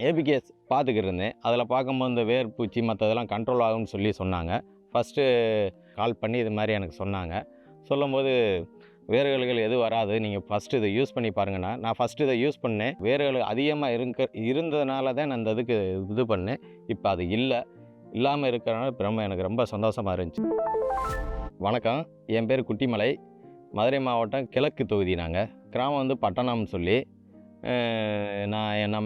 APKS பார்த்துக்கிட்டு இருந்தேன். அதில் பார்க்கும்போது இந்த வேர் பூச்சி மற்றதெல்லாம் கண்ட்ரோல் ஆகும்னு சொன்னாங்க. ஃபஸ்ட்டு கால் பண்ணி இது மாதிரி எனக்கு சொன்னாங்க. சொல்லும்போது வேர்களுகள் எதுவும் வராது, நீங்கள் ஃபஸ்ட்டு இதை யூஸ் பண்ணி பாருங்கன்னா, நான் ஃபஸ்ட்டு இதை யூஸ் பண்ணேன். வேர்கள் அதிகமாக இருந்ததுனால தான் நான் இந்த இதுக்கு இது பண்ணேன். இப்போ அது இல்லாமல் இருக்கிறனால எனக்கு ரொம்ப சந்தோஷமாக இருந்துச்சு. வணக்கம், என் பேர் குட்டிமலை. மதுரை மாவட்டம் கிழக்கு தொகுதி. நாங்கள் கிராமம் வந்து பட்டணம்னு சொல்லி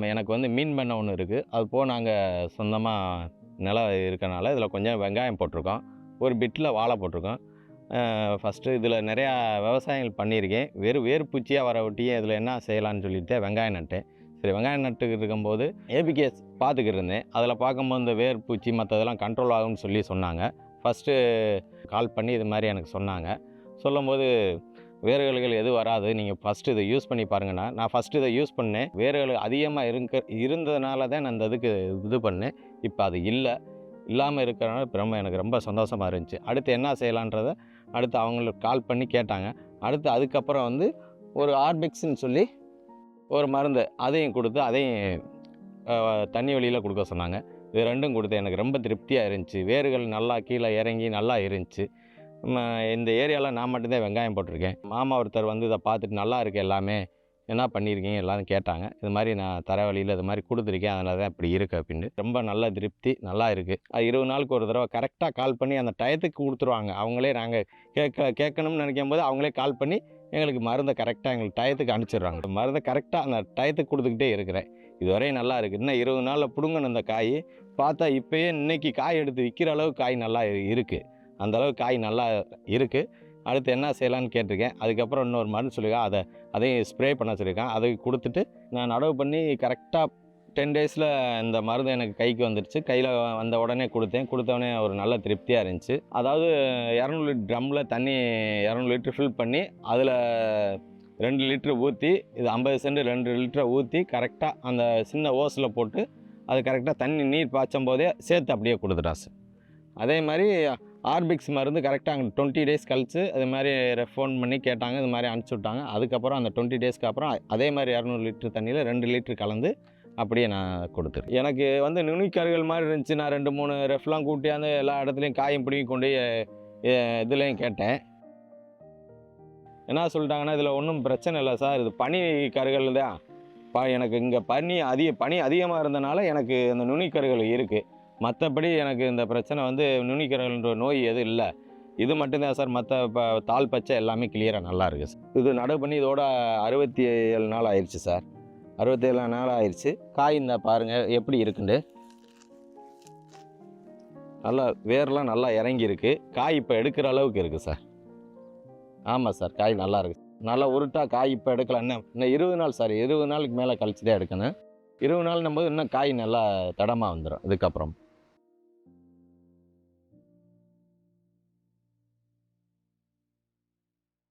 எனக்கு வந்து மீன் பண்ணை ஒன்று இருக்குது. அது போக நாங்கள் சொந்தமாக நிலம் இருக்கனால இதில் கொஞ்சம் வெங்காயம் போட்டிருக்கோம். ஒரு பிட்டில் வாழை போட்டிருக்கோம். ஃபஸ்ட்டு இதில் நிறையா விவசாயங்கள் பண்ணியிருக்கேன். வேறு பூச்சியாக வர ஒட்டியே இதில் என்ன செய்யலான்னு சொல்லிட்டு வெங்காயம் நட்டேன். சரி, வெங்காயம் நட்டுக்கிட்டு இருக்கும்போது ஏபிகேஎஸ் பார்த்துக்கிட்டு இருந்தேன். அதில் பார்க்கும்போது இந்த வேர் பூச்சி மற்றதெல்லாம் கண்ட்ரோல் ஆகும்னு சொன்னாங்க. ஃபஸ்ட்டு கால் பண்ணி இது மாதிரி எனக்கு சொன்னாங்க. சொல்லும்போது வேர்கள் எதுவும் வராது, நீங்கள் ஃபஸ்ட்டு இதை யூஸ் பண்ணி பாருங்கன்னா, நான் ஃபஸ்ட்டு இதை யூஸ் பண்ணேன். வேர்கள் அதிகமாக இருந்ததுனால தான் நான் இந்த இதுக்கு இது பண்ணேன். இப்போ அது இல்லாமல் இருக்கிறனால எனக்கு ரொம்ப சந்தோஷமாக இருந்துச்சு. அடுத்து என்ன செய்யலான்றதை அடுத்து அவங்களுக்கு கால் பண்ணி கேட்டாங்க. அதுக்கப்புறம் வந்து ஒரு ஆர்பிக்ஸ்ன்னு சொல்லி ஒரு மருந்து அதையும் கொடுத்து அதையும் தண்ணி வழியில் கொடுக்க சொன்னாங்க. இது ரெண்டும் கொடுத்து எனக்கு ரொம்ப திருப்தியாக இருந்துச்சு. வேர்கள் நல்லா கீழே இறங்கி நல்லா இருந்துச்சு. இந்த ஏரியாவில் நான் மட்டும்தான் வெங்காயம் போட்டிருக்கேன். மாமா ஒருத்தர் வந்து இதை பார்த்துட்டு நல்லா இருக்குது எல்லாமே, என்ன பண்ணியிருக்கீங்க எல்லாரும் கேட்டாங்க. இது மாதிரி நான் தர வழியில் இது மாதிரி கொடுத்துருக்கேன், அதனால தான் இப்படி இருக்குது அப்படின்னு. ரொம்ப நல்ல திருப்தி, நல்லா இருக்குது. 20 நாளுக்கு ஒரு தடவை கரெக்டாக கால் பண்ணி அந்த டயத்துக்கு கொடுத்துருவாங்க. அவங்களே நாங்கள் கேட்கணும்னு நினைக்கும் போது அவங்களே கால் பண்ணி எங்களுக்கு மருந்தை கரெக்டாக எங்களுக்கு டயத்துக்கு அனுப்பிச்சிடுறாங்க. மருந்தை கரெக்டாக அந்த டயத்துக்கு கொடுத்துக்கிட்டே இருக்கிறேன். இதுவரையும் நல்லா இருக்குது. இன்னும் 20 நாளில் பிடுங்கணும் இந்த காய். பார்த்தா இப்போயே இன்றைக்கி காய் எடுத்து விற்கிற அளவுக்கு காய் நல்லா இருக்குது. அந்தளவுக்கு காய் நல்லா இருக்குது. அடுத்து என்ன செய்யலான்னு கேட்டிருக்கேன். அதுக்கப்புறம் இன்னொரு மருந்து சொல்லியிருக்கேன், அதையும் ஸ்ப்ரே பண்ண சொல்லியிருக்கேன். அதை கொடுத்துட்டு நான் நடவு பண்ணி கரெக்டாக 10 டேஸில் இந்த மருந்து எனக்கு கைக்கு வந்துடுச்சு. கையில் வந்த உடனே கொடுத்தவொடனே ஒரு நல்ல திருப்தியாக இருந்துச்சு. அதாவது 200 லிட்டர் ட்ரம்மில் தண்ணி 200 லிட்டர் ஃபில் பண்ணி அதில் 2 லிட்டரு ஊற்றி, இது 50 சென்ட் 2 லிட்டரை ஊற்றி கரெக்டாக அந்த சின்ன ஓஸில் போட்டு அது கரெக்டாக நீர் பாய்ச்சும் போதே சேர்த்து அப்படியே கொடுத்துட்டான் சார். அதே மாதிரி ஆர்பிக்ஸ் மருந்து கரெக்டாக அங்கே 20 டேஸ் கழிச்சு அது மாதிரி ஃபோன் பண்ணி கேட்டாங்க, இது மாதிரி அனுப்பிச்சி விட்டாங்க. அதுக்கப்புறம் அந்த 20 டேஸ்க்கு அப்புறம் அதே மாதிரி 200 லிட்டர் தண்ணியில் 2 லிட்டர் கலந்து அப்படியே நான் கொடுத்துருக்கேன். எனக்கு வந்து நுனிக்கருகள் மாதிரி இருந்துச்சு. நான் 2-3 ரெஃப்லாம் கூட்டியாந்து எல்லா இடத்துலையும் காயும் பிடிங்கி கொண்டு இதுலேயும் கேட்டேன். என்ன சொல்லிட்டாங்கன்னா, இதில் ஒன்றும் பிரச்சனை இல்லை சார், இது பனி கருகள் தான். எனக்கு இங்கே பனி அதிகமாக இருந்தனால எனக்கு அந்த நுனிக்கருகள் இருக்குது. மற்றபடி எனக்கு இந்த பிரச்சனை வந்து நுனிக்கருகள்ன்ற நோய் எதுவும் இல்லை. இது மட்டும்தான் சார். மற்ற தாள் பச்சை எல்லாமே கிளியராக நல்லா இருக்குது சார். இது நடவு பண்ணி இதோட 67 நாள் ஆயிடுச்சு சார். 67 நாள் ஆயிடுச்சு. காய் இந்த பாருங்கள் எப்படி இருக்குண்டு. நல்லா வேர்லாம் நல்லா இறங்கியிருக்கு. காய் இப்போ எடுக்கிற அளவுக்கு இருக்குது சார். ஆமாம் சார், காய் நல்லா இருக்குது. நல்லா உருட்டாக காய் இப்போ எடுக்கலாம். இன்னும் 20 நாள் சார், 20 நாளுக்கு மேலே கழிச்சு தான் எடுக்கணும். 20 நாள்னும் போது இன்னும் காய் நல்லா தடமாக வந்துடும் இதுக்கப்புறம்.